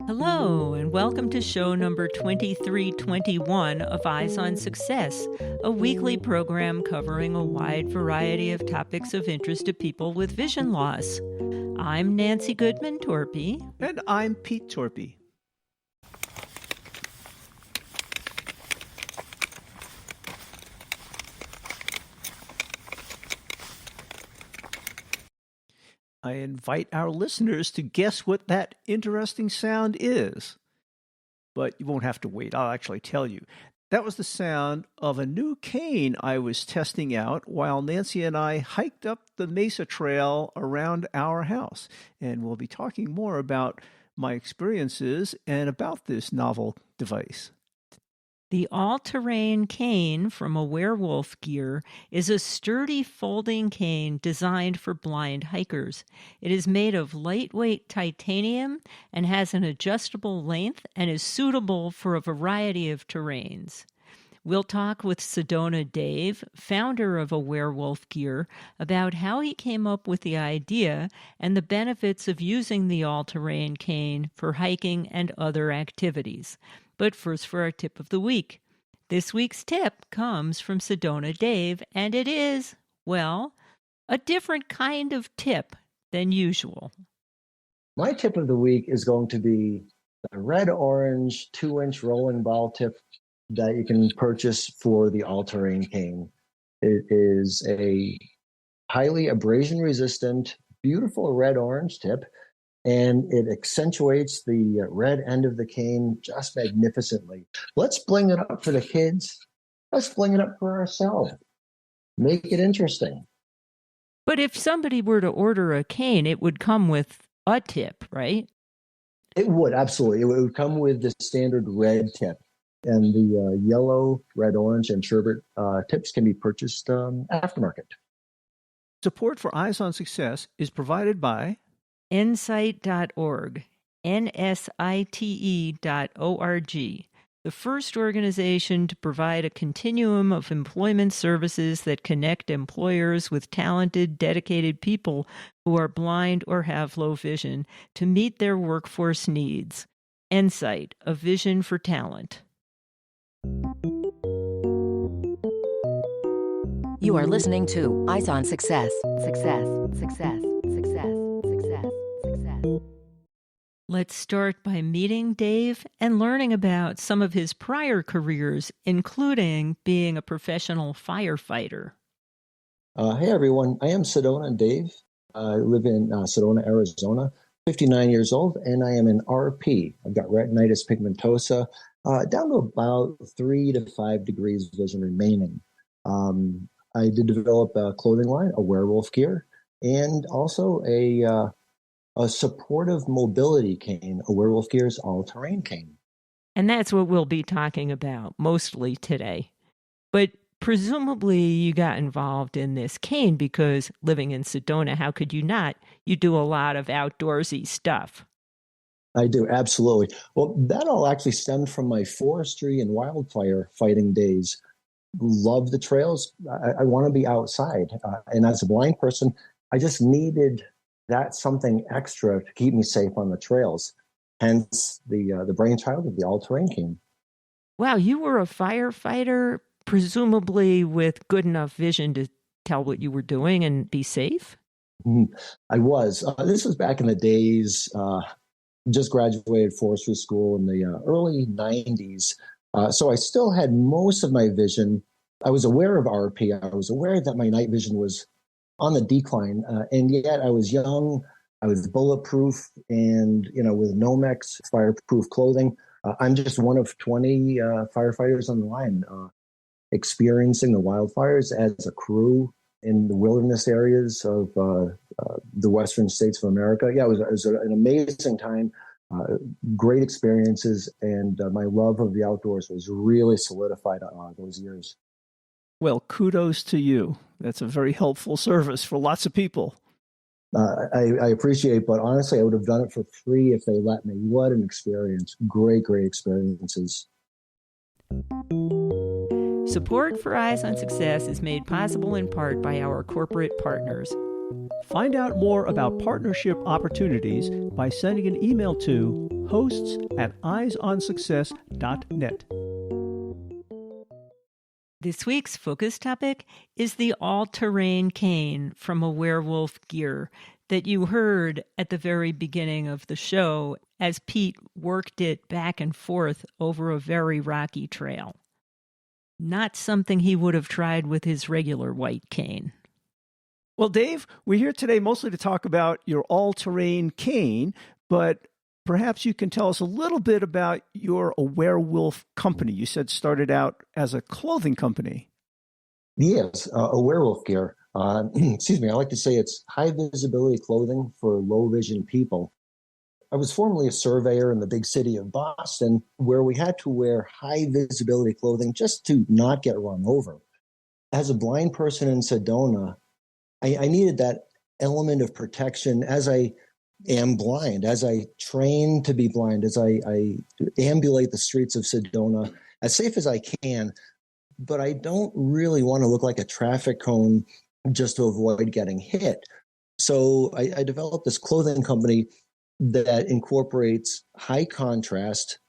Hello, and welcome to show number 2321 of Eyes on Success, a weekly program covering a wide variety of topics of interest to people with vision loss. I'm Nancy Goodman Torpey. And I'm Pete Torpey. I invite our listeners to guess what that interesting sound is. But you won't have to wait. I'll actually tell you. That was the sound of a new cane I was testing out while Nancy and I hiked up the Mesa Trail around our house. And we'll be talking more about my experiences and about this novel device. The all-terrain cane from Awarewolf Gear is a sturdy folding cane designed for blind hikers. It is made of lightweight titanium and has an adjustable length and is suitable for a variety of terrains. We'll talk with Sedona Dave, founder of Awarewolf Gear, about how he came up with the idea and the benefits of using the all-terrain cane for hiking and other activities. But first for our tip of the week. This week's tip comes from Sedona Dave, and it is, well, a different kind of tip than usual. My tip of the week is going to be a red-orange 2-inch rolling ball tip that you can purchase for the all-terrain cane. It is a highly abrasion-resistant, beautiful red-orange tip, and it accentuates the red end of the cane just magnificently. Let's bling it up for the kids. Let's bling it up for ourselves. Make it interesting. But if somebody were to order a cane, it would come with a tip, right? It would, absolutely. It would come with the standard red tip. And the yellow, red, orange, and sherbet tips can be purchased aftermarket. Support for Eyes on Success is provided by Nsite.org, nsite.org, the first organization to provide a continuum of employment services that connect employers with talented, dedicated people who are blind or have low vision to meet their workforce needs. Nsite, a vision for talent. You are listening to Eyes on Success. Success, success, success, success, success. Let's start by meeting Dave and learning about some of his prior careers, including being a professional firefighter. Hey, everyone. I am Sedona Dave. I live in Sedona, Arizona, 59 years old, and I am an RP. I've got retinitis pigmentosa, down to about 3 to 5 degrees vision remaining. I did develop a clothing line, Awarewolf Gear, and also a supportive mobility cane, Awarewolf Gear's all-terrain cane. And that's what we'll be talking about mostly today. But presumably you got involved in this cane because living in Sedona, how could you not? You do a lot of outdoorsy stuff. I do, absolutely. Well, that all actually stemmed from my forestry and wildfire fighting days. Love the trails. I want to be outside. And as a blind person, I just needed that something extra to keep me safe on the trails. Hence the brainchild of the all-terrain cane. Wow, you were a firefighter, presumably with good enough vision to tell what you were doing and be safe? I was. This was back in the days, just graduated forestry school in the early 90s. So I still had most of my vision. I was aware of RP. I was aware that my night vision was on the decline. And yet I was young. I was bulletproof and, with Nomex fireproof clothing. I'm just one of 20 firefighters on the line experiencing the wildfires as a crew in the wilderness areas of the western states of America. Yeah, it was an amazing time. Great experiences, and my love of the outdoors was really solidified those years. Well, kudos to you. That's a very helpful service for lots of people. I appreciate, but honestly, I would have done it for free if they let me. What an experience. Great experiences. Support for Eyes on Success is made possible in part by our corporate partners. Find out more about partnership opportunities by sending an email to hosts@eyesonsuccess.net. This week's focus topic is the all-terrain cane from Awarewolf Gear that you heard at the very beginning of the show as Pete worked it back and forth over a very rocky trail. Not something he would have tried with his regular white cane. Well, Dave, we're here today mostly to talk about your all-terrain cane, but perhaps you can tell us a little bit about your Awarewolf company. You said started out as a clothing company. Yes, Awarewolf Gear. Excuse me, I like to say it's high visibility clothing for low vision people. I was formerly a surveyor in the big city of Boston, where we had to wear high visibility clothing just to not get run over. As a blind person in Sedona, I needed that element of protection as I am blind, as I train to be blind, as I ambulate the streets of Sedona as safe as I can. But I don't really want to look like a traffic cone just to avoid getting hit. So I developed this clothing company that incorporates high contrast,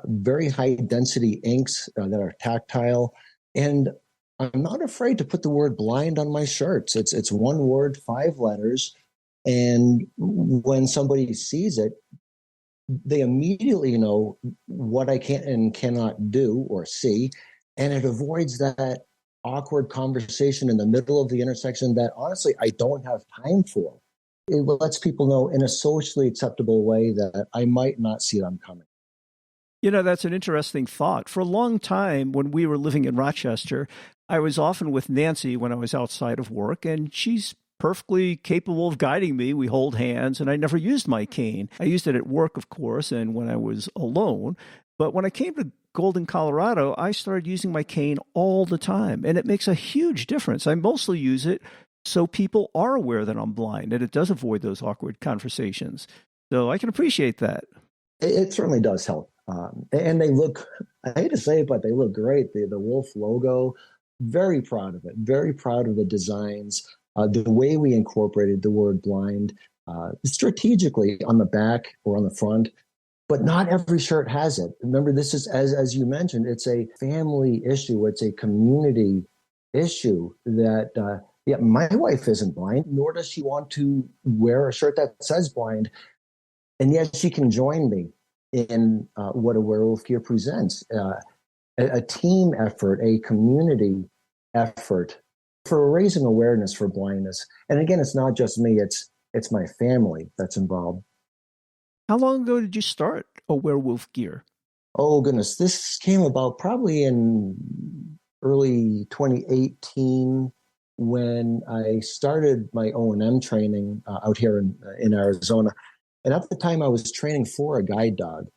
very high density inks that are tactile. And I'm not afraid to put the word blind on my shirts. It's one word, 5 letters. And when somebody sees it, they immediately know what I can and cannot do or see. And it avoids that awkward conversation in the middle of the intersection that honestly I don't have time for. It lets people know in a socially acceptable way that I might not see them coming. You know, that's an interesting thought. For a long time, when we were living in Rochester, I was often with Nancy when I was outside of work, and she's perfectly capable of guiding me. We hold hands, and I never used my cane. I used it at work, of course, and when I was alone. But when I came to Golden, Colorado, I started using my cane all the time, and it makes a huge difference. I mostly use it so people are aware that I'm blind, and it does avoid those awkward conversations. So I can appreciate that. It certainly does help. And they look, I hate to say it, but they look great. The Wolf logo, very proud of it, very proud of the designs, the way we incorporated the word blind strategically on the back or on the front, but not every shirt has it. Remember, this is, as you mentioned, it's a family issue. It's a community issue that, my wife isn't blind, nor does she want to wear a shirt that says blind. And yet she can join me in what Awarewolf Gear presents, a team effort, a community effort for raising awareness for blindness. And again, it's not just me, it's my family that's involved. How long ago did you start Awarewolf Gear? Oh, goodness. This came about probably in early 2018 when I started my O&M training out here in Arizona. And at the time, I was training for a guide dog.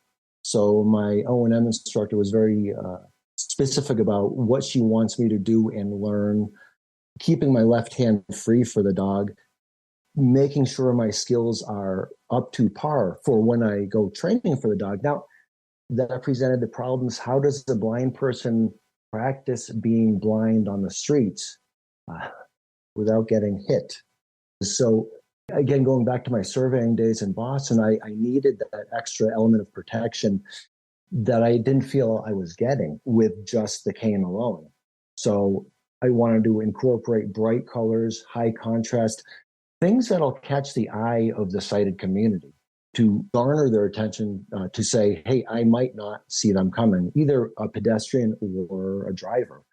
So my O&M instructor was very specific about what she wants me to do and learn, keeping my left hand free for the dog, making sure my skills are up to par for when I go training for the dog. Now, that presented the problems. How does a blind person practice being blind on the streets without getting hit? So again, going back to my surveying days in Boston, I needed that extra element of protection that I didn't feel I was getting with just the cane alone. So I wanted to incorporate bright colors, high contrast, things that'll catch the eye of the sighted community to garner their attention to say, hey, I might not see them coming, either a pedestrian or a driver.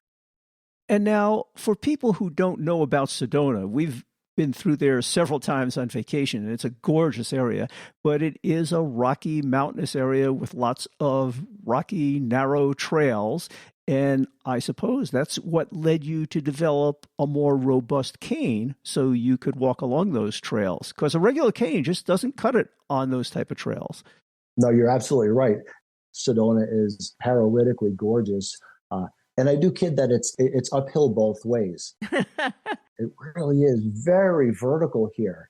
And now, for people who don't know about Sedona, we've been through there several times on vacation, and it's a gorgeous area, but it is a rocky, mountainous area with lots of rocky, narrow trails. And I suppose that's what led you to develop a more robust cane so you could walk along those trails, because a regular cane just doesn't cut it on those type of trails. No, you're absolutely right. Sedona is paralytically gorgeous. And I do kid that it's uphill both ways. It really is very vertical here.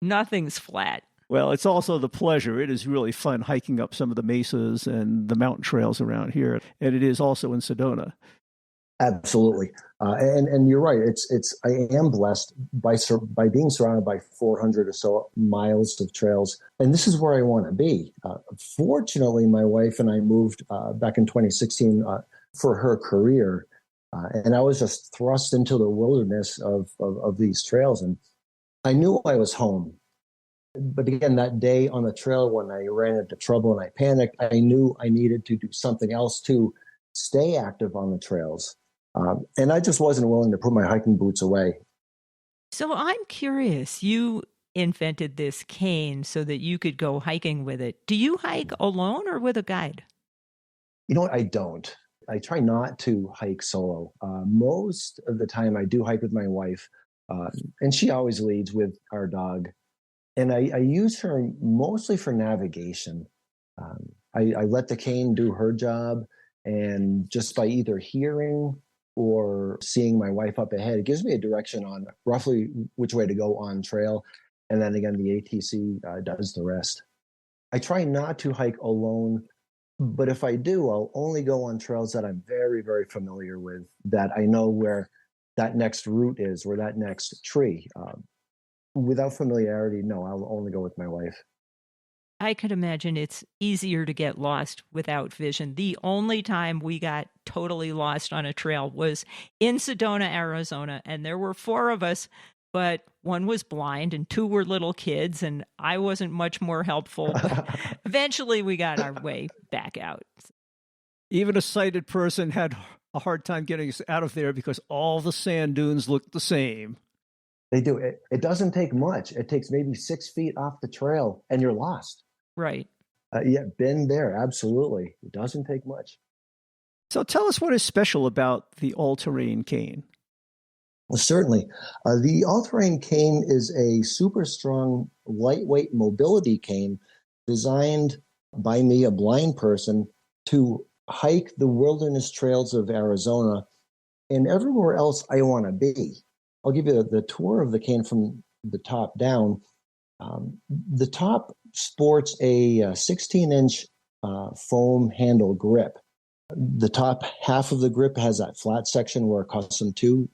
Nothing's flat. Well, it's also the pleasure. It is really fun hiking up some of the mesas and the mountain trails around here. And it is also in Sedona. Absolutely, and you're right. I am blessed by being surrounded by 400 or so miles of trails, and this is where I want to be. Fortunately, my wife and I moved back in 2016 for her career, and I was just thrust into the wilderness of these trails, and I knew I was home. But again, that day on the trail when I ran into trouble and I panicked, I knew I needed to do something else to stay active on the trails. And I just wasn't willing to put my hiking boots away. So I'm curious, you invented this cane so that you could go hiking with it. Do you hike alone or with a guide? You know what? I don't. I try not to hike solo. Most of the time, I do hike with my wife, and she always leads with our dog. And I use her mostly for navigation. I let the cane do her job, and just by either hearing or seeing my wife up ahead, it gives me a direction on roughly which way to go on trail. And then again, the ATC does the rest. I try not to hike alone, but if I do, I'll only go on trails that I'm very, very familiar with, that I know where that next route is, or that next tree. Without familiarity, no, I'll only go with my wife. I could imagine it's easier to get lost without vision. The only time we got totally lost on a trail was in Sedona, Arizona, and there were four of us, but one was blind and two were little kids, and I wasn't much more helpful. But eventually we got our way back out. Even a sighted person had a hard time getting us out of there because all the sand dunes looked the same. They do. It doesn't take much. It takes maybe 6 feet off the trail and you're lost. Right. Yeah, been there. Absolutely. It doesn't take much. So tell us what is special about the all-terrain cane. Well, certainly. The all-terrain cane is a super strong, lightweight mobility cane designed by me, a blind person, to hike the wilderness trails of Arizona and everywhere else I want to be. I'll give you the tour of the cane from the top down. The top sports a 16-inch foam handle grip. The top half of the grip has that flat section we're accustomed to.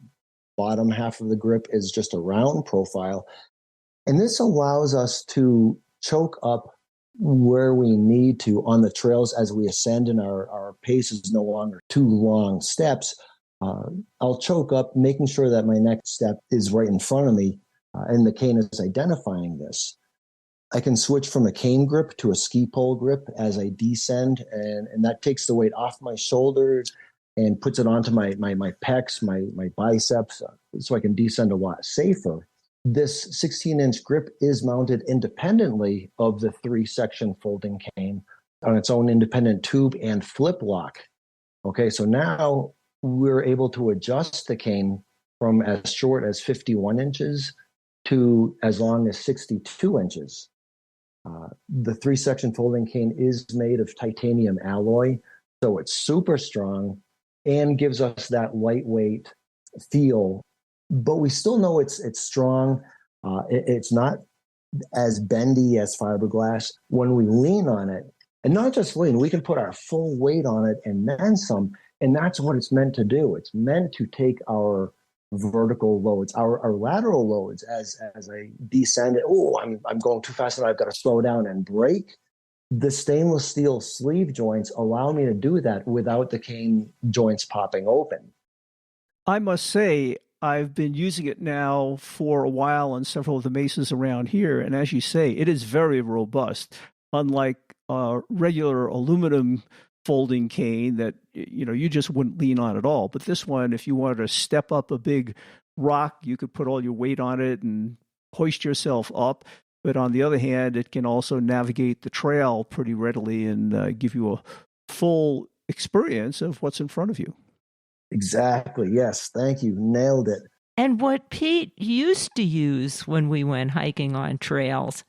Bottom half of the grip is just a round profile. And this allows us to choke up where we need to on the trails as we ascend, and our pace is no longer 2 long steps. I'll choke up, making sure that my next step is right in front of me, and the cane is identifying this. I can switch from a cane grip to a ski pole grip as I descend, and that takes the weight off my shoulders and puts it onto my pecs, my biceps, so I can descend a lot safer. This 16-inch grip is mounted independently of the 3-section folding cane on its own independent tube and flip lock. Okay, so now we're able to adjust the cane from as short as 51 inches to as long as 62 inches. The 3-section folding cane is made of titanium alloy, so it's super strong and gives us that lightweight feel. But we still know it's strong. It's not as bendy as fiberglass. When we lean on it, and not just lean, we can put our full weight on it and then some. And that's what it's meant to do. It's meant to take our vertical loads, our lateral loads as I descend. Oh, I'm going too fast and I've got to slow down and brake. The stainless steel sleeve joints allow me to do that without the cane joints popping open. I must say, I've been using it now for a while on several of the mesas around here. And as you say, it is very robust, unlike regular aluminum folding cane that you just wouldn't lean on at all. But this one, if you wanted to step up a big rock, you could put all your weight on it and hoist yourself up. But on the other hand, it can also navigate the trail pretty readily and give you a full experience of what's in front of you. Exactly. Yes. Thank you. Nailed it. And what Pete used to use when we went hiking on trails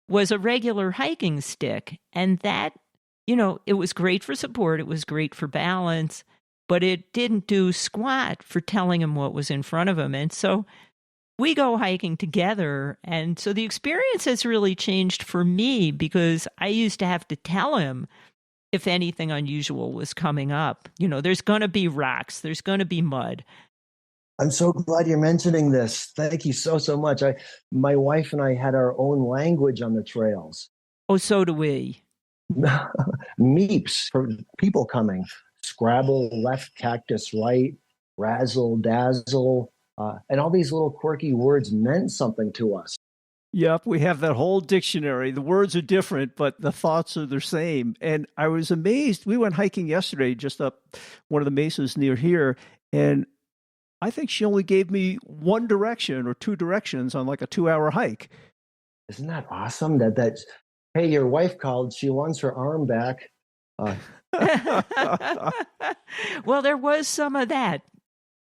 was a regular hiking stick. And that, it was great for support. It was great for balance, but it didn't do squat for telling him what was in front of him. And so we go hiking together. And so the experience has really changed for me because I used to have to tell him if anything unusual was coming up. You know, there's going to be rocks, there's going to be mud. I'm so glad you're mentioning this. Thank you so much. My wife and I had our own language on the trails. Oh, so do we. Meeps for people coming. Scrabble left, cactus right, razzle dazzle, and all these little quirky words meant something to us. Yep, we have that whole dictionary. The words are different, but the thoughts are the same. And I was amazed. We went hiking yesterday just up one of the mesas near here, and I think she only gave me one direction or two directions on like a 2-hour hike. Isn't that awesome? That's hey, your wife called. She wants her arm back. Well, there was some of that.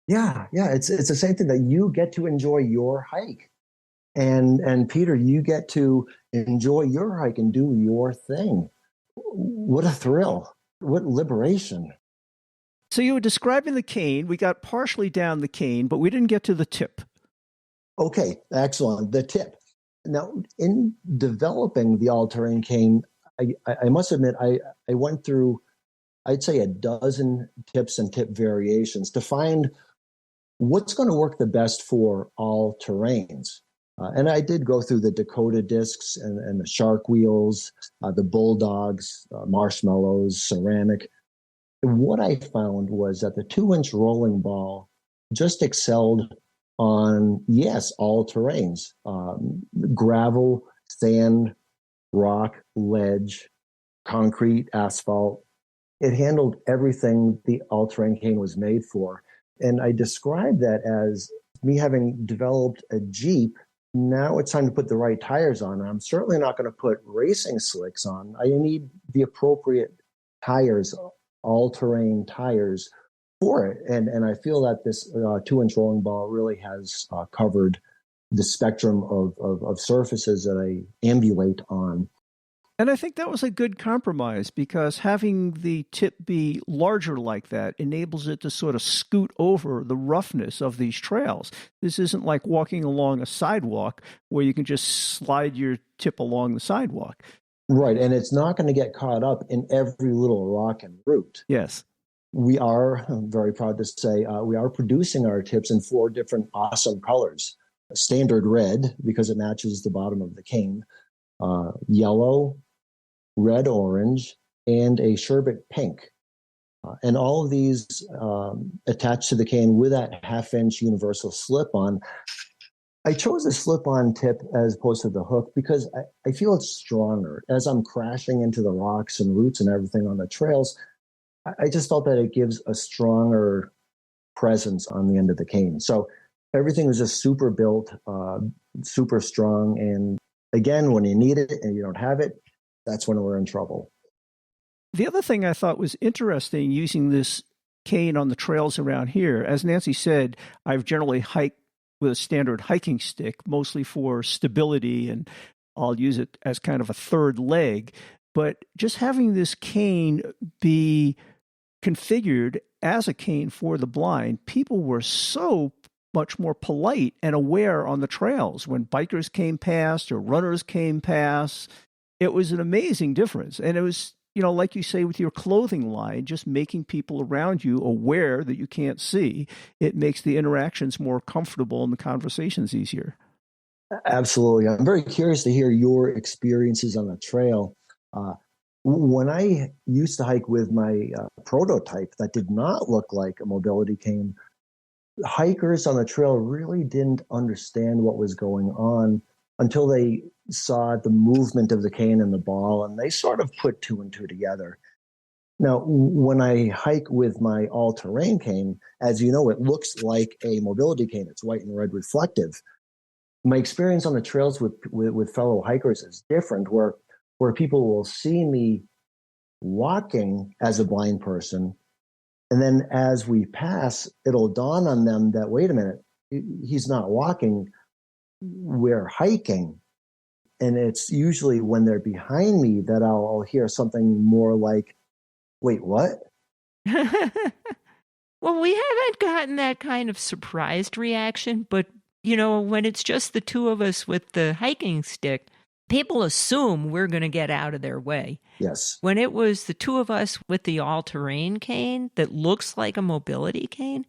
Yeah. It's the same thing that you get to enjoy your hike. And Peter, you get to enjoy your hike and do your thing. What a thrill. What liberation. So you were describing the cane. We got partially down the cane, but we didn't get to the tip. Okay, excellent. The tip. Now, in developing the all-terrain cane, I must admit, I went through, I'd say, a dozen tips and tip variations to find what's going to work the best for all terrains. And I did go through the Dakota discs and the shark wheels, the bulldogs, marshmallows, ceramic. And what I found was that the 2-inch rolling ball just excelled on, yes, all terrains, gravel, sand, rock, ledge, concrete, asphalt. It handled everything the all-terrain cane was made for. And I described that as me having developed a Jeep. Now it's time to put the right tires on. I'm certainly not going to put racing slicks on. I need the appropriate tires, all-terrain tires for it. And I feel that this 2-inch rolling ball really has covered the spectrum of surfaces that I ambulate on. And I think that was a good compromise because having the tip be larger like that enables it to sort of scoot over the roughness of these trails. This isn't like walking along a sidewalk where you can just slide your tip along the sidewalk. Right. And it's not going to get caught up in every little rock and root. Yes. We are, I'm very proud to say, we are producing our tips in 4 different awesome colors. Standard red, because it matches the bottom of the cane, yellow, red orange, and a sherbet pink. And all of these attached to the cane with that 1/2-inch universal slip-on. I chose a slip-on tip as opposed to the hook because I feel it's stronger. As I'm crashing into the rocks and roots and everything on the trails, I just felt that it gives a stronger presence on the end of the cane. So everything was just super built, super strong. And again, when you need it and you don't have it, that's when we're in trouble. The other thing I thought was interesting using this cane on the trails around here, as Nancy said, I've generally hiked with a standard hiking stick, mostly for stability, and I'll use it as kind of a third leg. But just having this cane be configured as a cane for the blind, people were so much more polite and aware on the trails when bikers came past or runners came past. It was an amazing difference. And it was, like you say, with your clothing line, just making people around you aware that you can't see. It makes the interactions more comfortable and the conversations easier. Absolutely. I'm very curious to hear your experiences on the trail. When I used to hike with my prototype that did not look like a mobility cane, hikers on the trail really didn't understand what was going on until they saw the movement of the cane and the ball, and they sort of put 2 and 2 together. Now, when I hike with my all-terrain cane, as you know, it looks like a mobility cane. It's white and red reflective. My experience on the trails with fellow hikers is different, where people will see me walking as a blind person, and then as we pass, it'll dawn on them that, wait a minute, he's not walking, we're hiking. And it's usually when they're behind me that I'll hear something more like, wait, what? Well, we haven't gotten that kind of surprised reaction, but, when it's just the two of us with the hiking stick, people assume we're going to get out of their way. Yes. When it was the two of us with the all-terrain cane that looks like a mobility cane,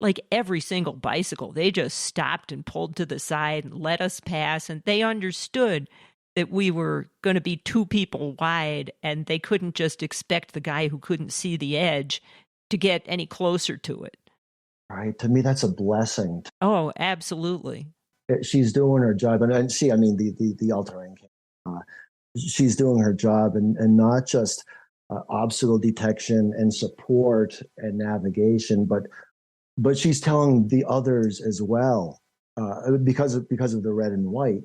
like every single bicycle, they just stopped and pulled to the side and let us pass. And they understood that we were going to be two people wide, and they couldn't just expect the guy who couldn't see the edge to get any closer to it. Right. To me, that's a blessing. Oh, absolutely. She's doing her job. And see, I mean, the all-terrain cane, she's doing her job, and not just obstacle detection and support and navigation, but she's telling the others as well, because of the red and white.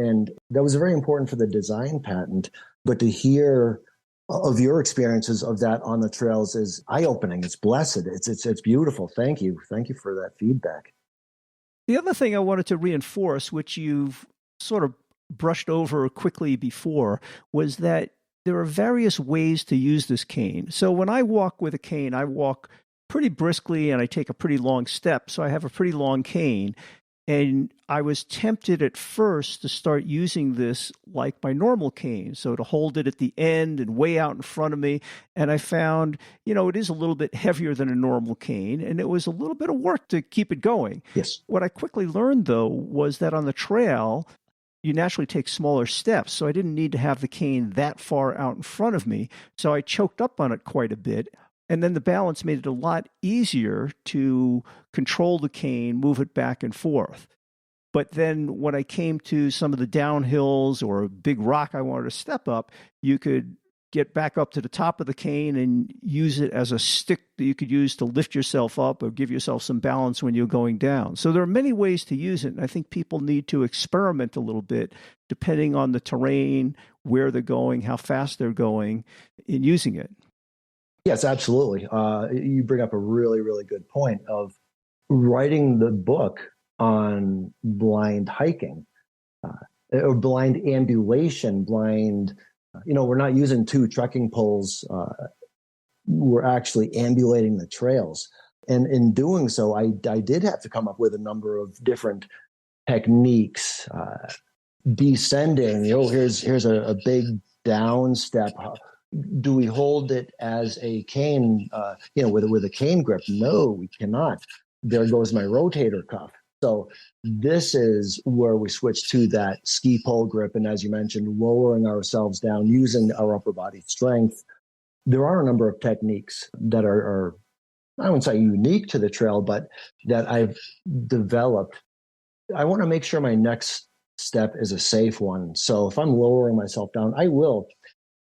And that was very important for the design patent. But to hear of your experiences of that on the trails is eye-opening. It's blessed. It's beautiful. Thank you for that feedback. The other thing I wanted to reinforce, which you've sort of brushed over quickly before, was that there are various ways to use this cane. So when I walk with a cane, I walk pretty briskly and I take a pretty long step. So I have a pretty long cane. And I was tempted at first to start using this like my normal cane, so to hold it at the end and way out in front of me. And I found, it is a little bit heavier than a normal cane, and it was a little bit of work to keep it going. Yes. What I quickly learned, though, was that on the trail, you naturally take smaller steps, so I didn't need to have the cane that far out in front of me. So I choked up on it quite a bit. And then the balance made it a lot easier to control the cane, move it back and forth. But then when I came to some of the downhills or a big rock I wanted to step up, you could get back up to the top of the cane and use it as a stick that you could use to lift yourself up or give yourself some balance when you're going down. So there are many ways to use it, and I think people need to experiment a little bit depending on the terrain, where they're going, how fast they're going in using it. Yes, absolutely. You bring up a really, really good point of writing the book on blind hiking, or blind ambulation, we're not using two trekking poles. We're actually ambulating the trails. And in doing so, I did have to come up with a number of different techniques. Descending, here's a big down step. Do we hold it as a cane, with a cane grip? No, we cannot. There goes my rotator cuff. So this is where we switch to that ski pole grip. And as you mentioned, lowering ourselves down, using our upper body strength. There are a number of techniques that are I wouldn't say unique to the trail, but that I've developed. I want to make sure my next step is a safe one. So if I'm lowering myself down, I will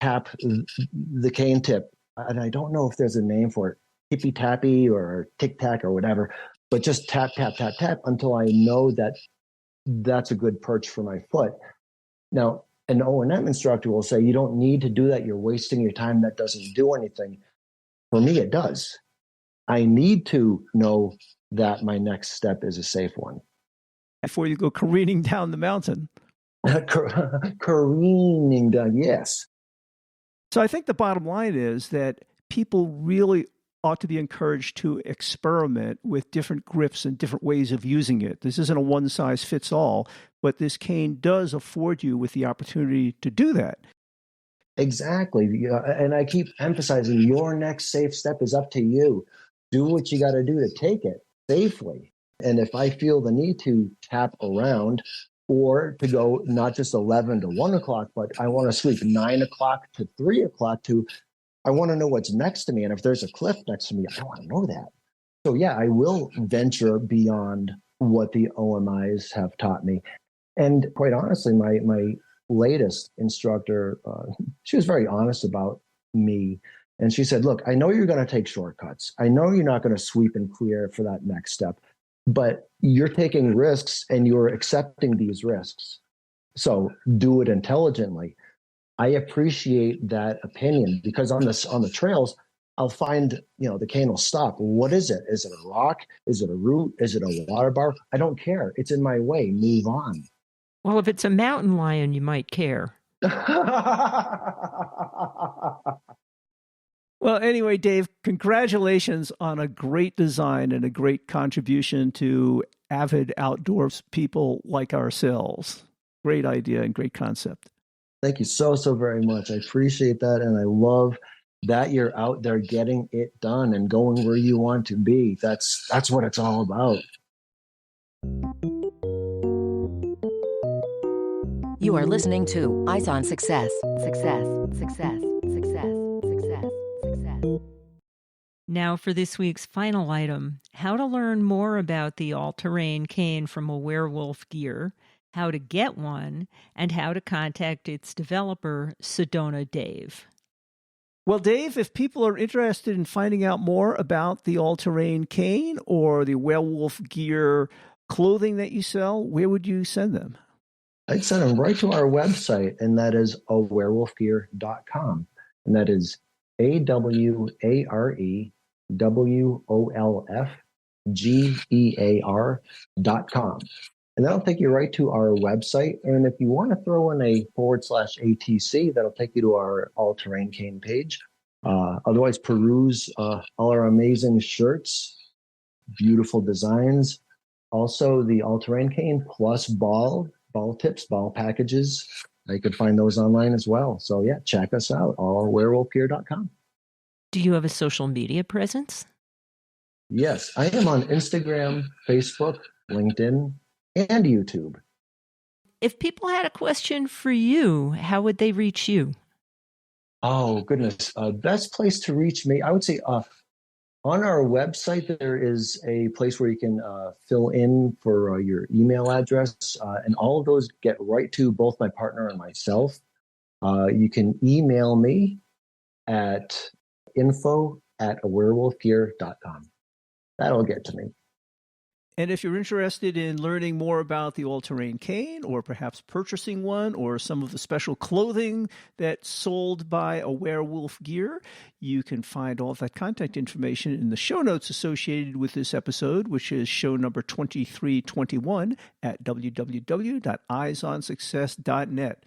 tap the cane tip. And I don't know if there's a name for it, tippy tappy or tic tac or whatever, but just tap, tap, tap, tap until I know that that's a good perch for my foot. Now, an O&M instructor will say, you don't need to do that. You're wasting your time. That doesn't do anything. For me, it does. I need to know that my next step is a safe one. Before you go careening down the mountain. Careening down, yes. So I think the bottom line is that people really ought to be encouraged to experiment with different grips and different ways of using it. This isn't a one-size-fits-all, but this cane does afford you with the opportunity to do that. Exactly. And I keep emphasizing your next safe step is up to you. Do what you got to do to take it safely. And if I feel the need to tap around or to go not just 11 to 1 o'clock, but I want to sweep 9 o'clock to 3 o'clock I want to know what's next to me. And if there's a cliff next to me, I want to know that. So yeah, I will venture beyond what the OMIs have taught me. And quite honestly, my latest instructor, she was very honest about me. And she said, look, I know you're going to take shortcuts. I know you're not going to sweep and clear for that next step, but you're taking risks and you're accepting these risks. So do it intelligently. I appreciate that opinion because on the trails, I'll find, the cane will stop. What is it? Is it a rock? Is it a root? Is it a water bar? I don't care. It's in my way. Move on. Well, if it's a mountain lion, you might care. Well, anyway, Dave, congratulations on a great design and a great contribution to avid outdoors people like ourselves. Great idea and great concept. Thank you so very much. I appreciate that. And I love that you're out there getting it done and going where you want to be. That's what it's all about. You are listening to Eyes on Success. Success, success, success, success, success. Now for this week's final item, how to learn more about the all-terrain cane from Awarewolf Gear, how to get one, and how to contact its developer, Sedona Dave. Well, Dave, if people are interested in finding out more about the all-terrain cane or the Awarewolf Gear clothing that you sell, where would you send them? I'd send them right to our website, and that is awarewolfgear.com. And that is AWAREWOLFGEAR.com. And that'll take you right to our website. And if you want to throw in a /ATC, that'll take you to our all-terrain cane page. Otherwise, peruse all our amazing shirts, beautiful designs. Also, the all-terrain cane plus ball tips, ball packages. You could find those online as well. So yeah, check us out, awarewolfgear.com. Do you have a social media presence? Yes, I am on Instagram, Facebook, LinkedIn, and YouTube. If people had a question for you, how would they reach you? Oh, goodness. Best place to reach me, I would say on our website, there is a place where you can fill in for your email address, and all of those get right to both my partner and myself. You can email me at info@awarewolfgear.com. That'll get to me. And if you're interested in learning more about the all-terrain cane or perhaps purchasing one or some of the special clothing that's sold by Awarewolf Gear, you can find all of that contact information in the show notes associated with this episode, which is show number 2321 at www.eyesonsuccess.net.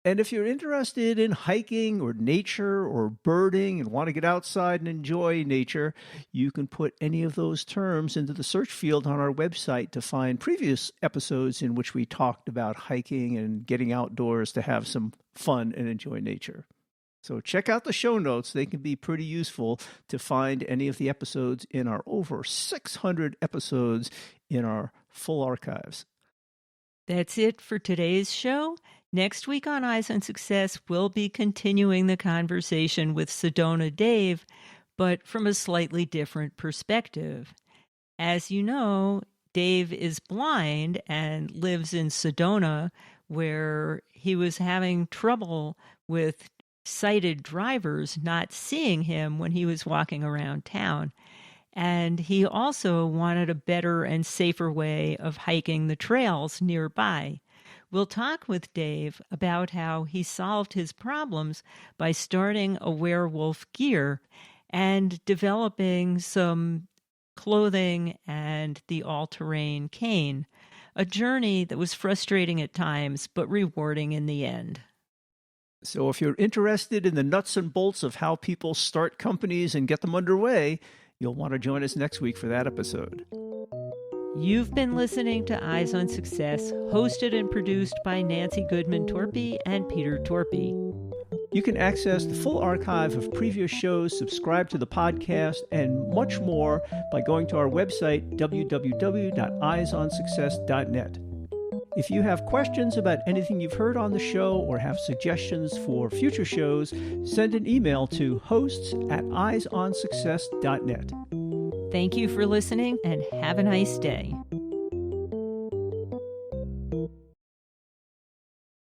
And if you're interested in hiking or nature or birding and want to get outside and enjoy nature, you can put any of those terms into the search field on our website to find previous episodes in which we talked about hiking and getting outdoors to have some fun and enjoy nature. So check out the show notes. They can be pretty useful to find any of the episodes in our over 600 episodes in our full archives. That's it for today's show. Next week on Eyes on Success, we'll be continuing the conversation with Sedona Dave, but from a slightly different perspective. As you know, Dave is blind and lives in Sedona, where he was having trouble with sighted drivers not seeing him when he was walking around town. And he also wanted a better and safer way of hiking the trails nearby. We'll talk with Dave about how he solved his problems by starting Awarewolf Gear and developing some clothing and the all-terrain cane, a journey that was frustrating at times but rewarding in the end. So if you're interested in the nuts and bolts of how people start companies and get them underway, you'll want to join us next week for that episode. You've been listening to Eyes on Success, hosted and produced by Nancy Torpey and Peter Torpey. You can access the full archive of previous shows, subscribe to the podcast, and much more by going to our website, www.eyesonsuccess.net. If you have questions about anything you've heard on the show or have suggestions for future shows, send an email to hosts@eyesonsuccess.net. Thank you for listening and have a nice day.